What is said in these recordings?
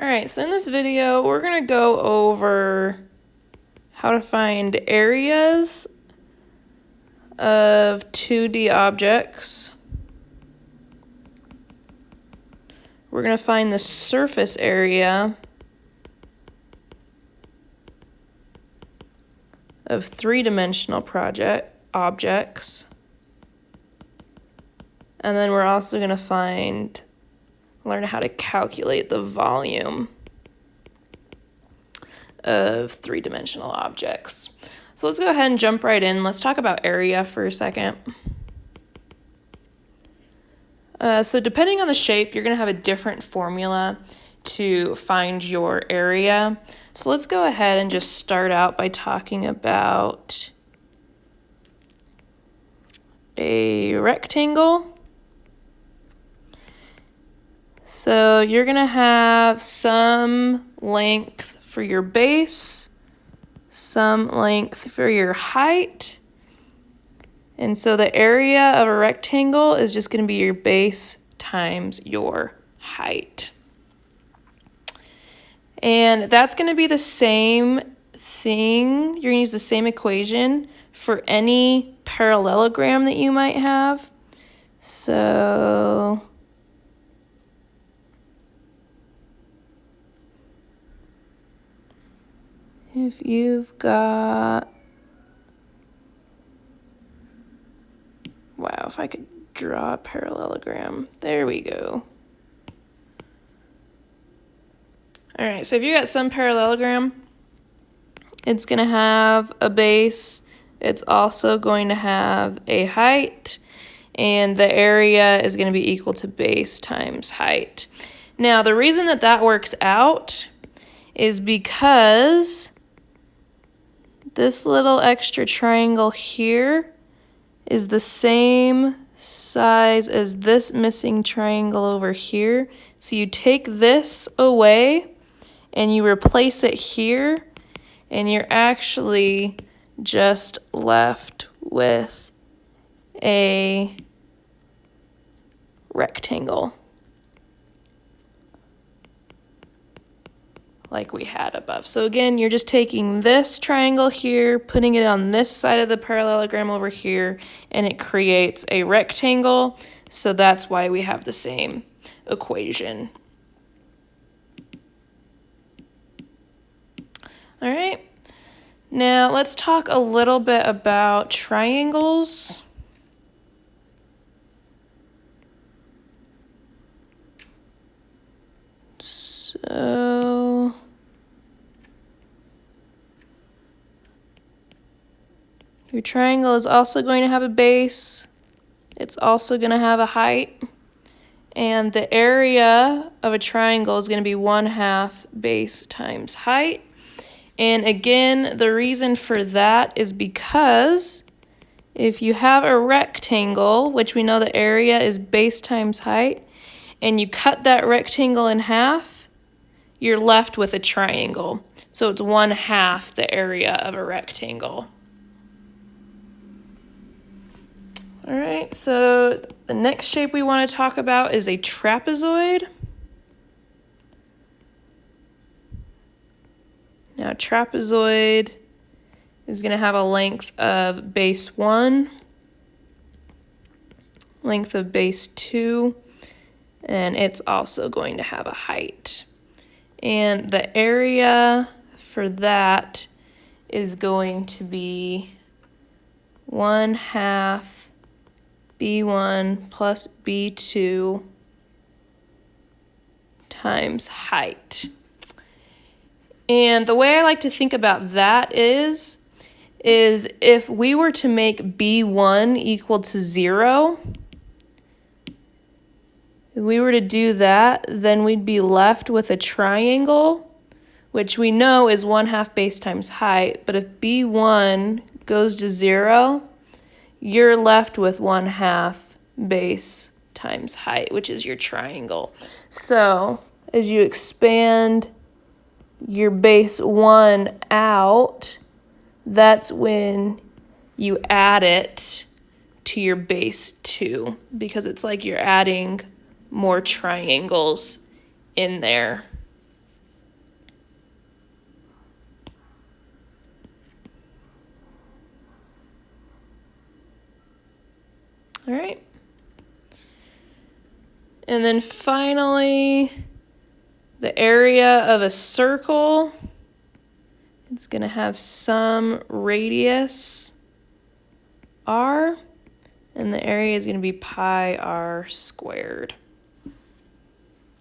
Alright, so in this video, we're going to go over how to find areas of 2D objects. We're going to find the surface area of three-dimensional objects. And then we're also going to learn how to calculate the volume of three-dimensional objects. So let's go ahead and jump right in. Let's talk about area for a second. So depending on the shape, you're going to have a different formula to find your area. So let's go ahead and just start out by talking about a rectangle. So you're going to have some length for your base, some length for your height. And so the area of a rectangle is just going to be your base times your height. And that's going to be the same thing. You're going to use the same equation for any parallelogram that you might have. So if you've got, wow, if I could draw a parallelogram, there we go. All right, so if you got some parallelogram, it's going to have a base, it's also going to have a height, and the area is going to be equal to base times height. Now, the reason that that works out is because this little extra triangle here is the same size as this missing triangle over here. So you take this away and you replace it here, and you're actually just left with a rectangle like we had above. So again, you're just taking this triangle here, putting it on this side of the parallelogram over here, and it creates a rectangle. So that's why we have the same equation. All right, now let's talk a little bit about triangles. So your triangle is also going to have a base. It's also going to have a height. And the area of a triangle is going to be 1/2 base times height. And again, the reason for that is because if you have a rectangle, which we know the area is base times height, and you cut that rectangle in half, you're left with a triangle. So it's 1/2 the area of a rectangle. All right, so the next shape we want to talk about is a trapezoid. Now, trapezoid is going to have a length of base 1, length of base 2, and it's also going to have a height. And the area for that is going to be 1/2 B1 plus B2 times height. And the way I like to think about that is if we were to make B1 equal to 0, if we were to do that, then we'd be left with a triangle, which we know is 1/2 base times height. But if B1 goes to 0, you're left with 1/2 base times height, which is your triangle. So as you expand your base 1 out, that's when you add it to your base 2, because it's like you're adding more triangles in there. All right. And then finally, the area of a circle, it's going to have some radius r, and the area is going to be pi r squared.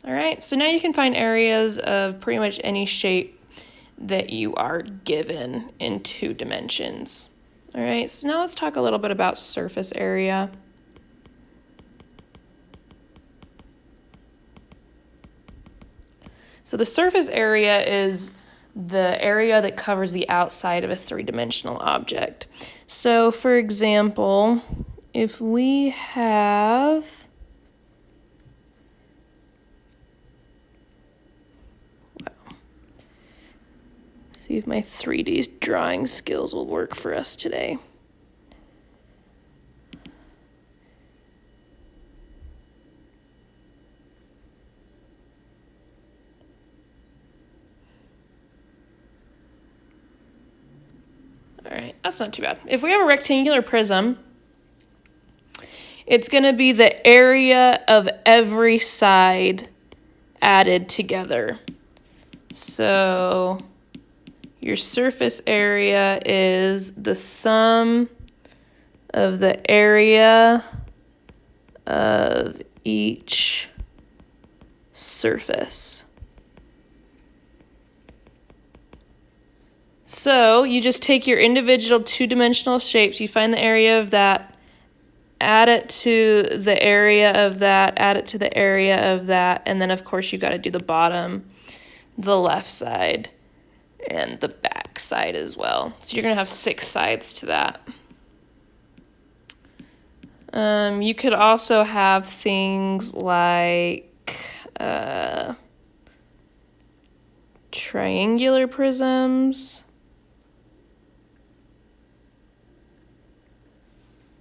All right, so now you can find areas of pretty much any shape that you are given in 2 dimensions. All right, so now let's talk a little bit about surface area. So the surface area is the area that covers the outside of a 3-dimensional object. So for example, if we have see if my 3D drawing skills will work for us today. All right, that's not too bad. If we have a rectangular prism, it's going to be the area of every side added together. So your surface area is the sum of the area of each surface. So you just take your individual 2-dimensional shapes, you find the area of that, add it to the area of that, add it to the area of that, and then of course you got to do the bottom, the left side, and the back side as well. So you're going to have 6 sides to that. You could also have things like triangular prisms.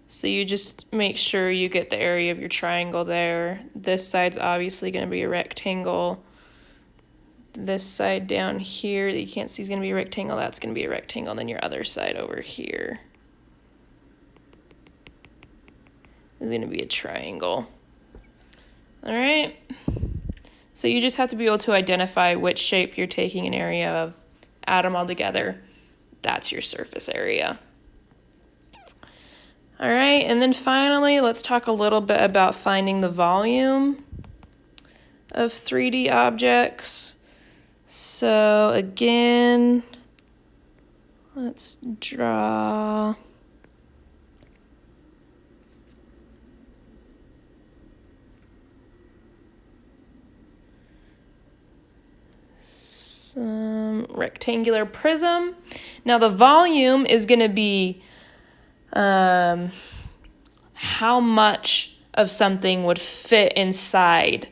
So you just make sure you get the area of your triangle there. This side's obviously going to be a rectangle. This side down here that you can't see is going to be a rectangle. That's going to be a rectangle. And then your other side over here is going to be a triangle. All right. So you just have to be able to identify which shape you're taking an area of, add them all together. That's your surface area. All right, and then finally, let's talk a little bit about finding the volume of 3D objects. So again, let's draw some rectangular prism. Now the volume is going to be how much of something would fit inside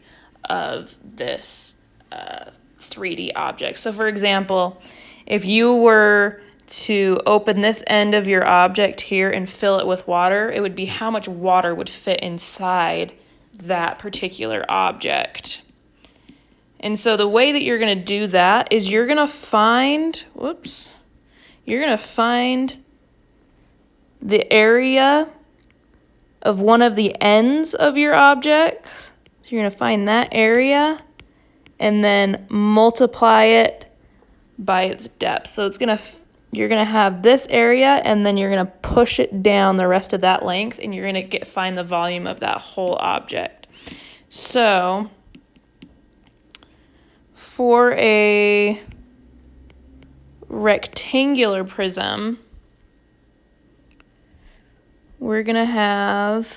of this 3D object. So for example, if you were to open this end of your object here and fill it with water, it would be how much water would fit inside that particular object. And so the way that you're going to do that is you're going to find, the area of one of the ends of your object. So you're going to find that area and then multiply it by its depth. So you're going to have this area and then you're going to push it down the rest of that length and you're going to find the volume of that whole object. So for a rectangular prism, we're going to have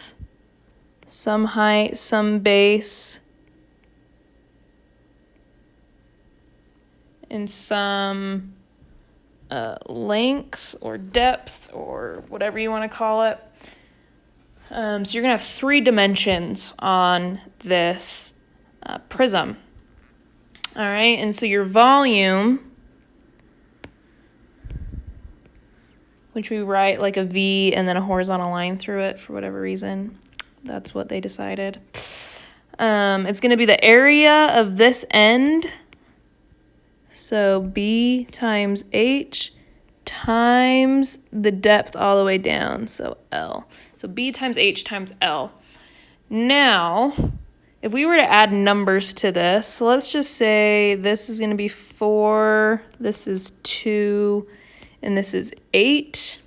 some height, some base, and some length or depth or whatever you want to call it. So you're going to have 3 dimensions on this prism. All right, and so your volume, which we write like a V and then a horizontal line through it for whatever reason. That's what they decided. It's going to be the area of this end. So B times H times the depth all the way down, so L. So So B times H times L. Now, if we were to add numbers to this, so let's just say this is going to be 4, this is 2, and this is 8.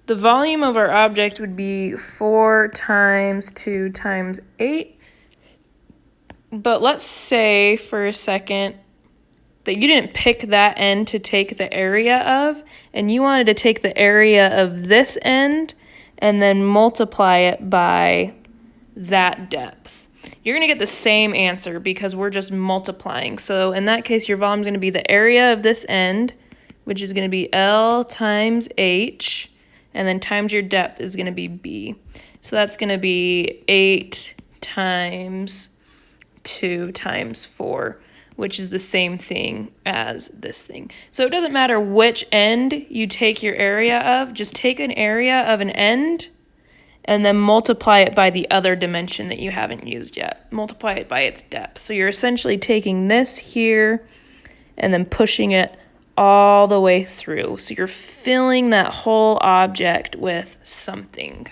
The volume of our object would be 4 times 2 times 8. But let's say for a second that you didn't pick that end to take the area of, and you wanted to take the area of this end and then multiply it by that depth. You're going to get the same answer because we're just multiplying. So in that case, your volume is going to be the area of this end, which is going to be L times H, and then times your depth is going to be B. So that's going to be 8 times 2 times 4, which is the same thing as this thing. So it doesn't matter which end you take your area of, just take an area of an end and then multiply it by the other dimension that you haven't used yet. Multiply it by its depth. So you're essentially taking this here and then pushing it all the way through. So you're filling that whole object with something.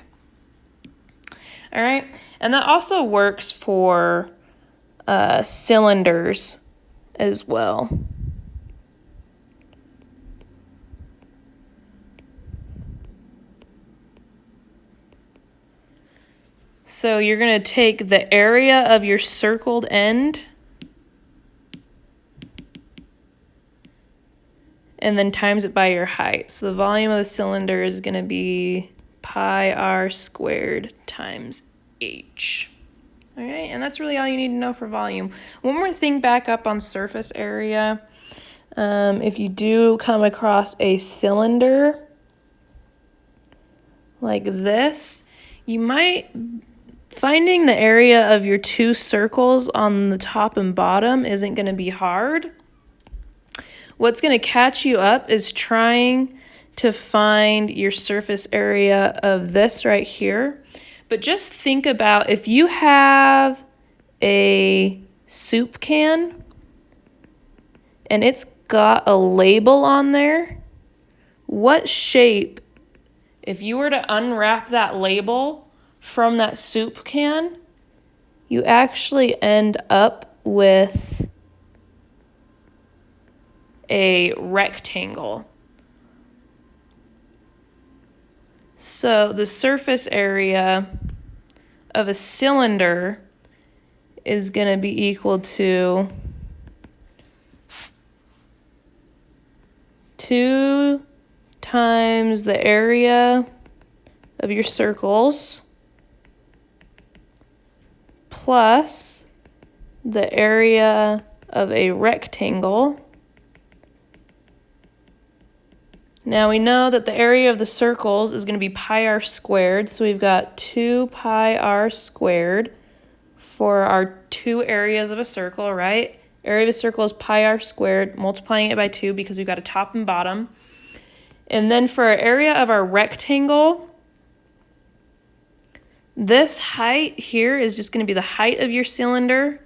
All right, and that also works for cylinders as well. So you're going to take the area of your circled end and then times it by your height. So the volume of the cylinder is going to be pi r squared times h. All right, and that's really all you need to know for volume. One more thing back up on surface area. If you do come across a cylinder like this, you might, finding the area of your two circles on the top and bottom isn't going to be hard. What's going to catch you up is trying to find your surface area of this right here. But just think about if you have a soup can and it's got a label on there, what shape, if you were to unwrap that label from that soup can, you actually end up with a rectangle. So the surface area of a cylinder is going to be equal to 2 times the area of your circles plus the area of a rectangle. Now we know that the area of the circles is going to be pi r squared, so we've got 2 pi r squared for our two areas of a circle, right? Area of a circle is pi r squared, multiplying it by 2 because we've got a top and bottom. And then for our area of our rectangle, this height here is just going to be the height of your cylinder.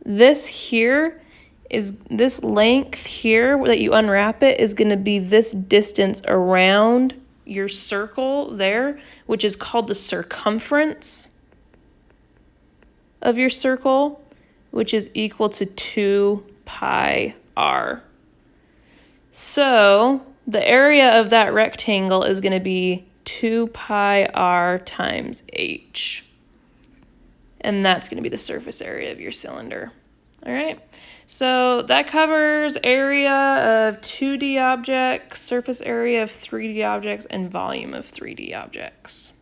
This here is this length here that you unwrap it is going to be this distance around your circle there, which is called the circumference of your circle, which is equal to 2 pi r. So the area of that rectangle is going to be 2 pi r times h. And that's going to be the surface area of your cylinder. All right. So that covers area of 2D objects, surface area of 3D objects, and volume of 3D objects.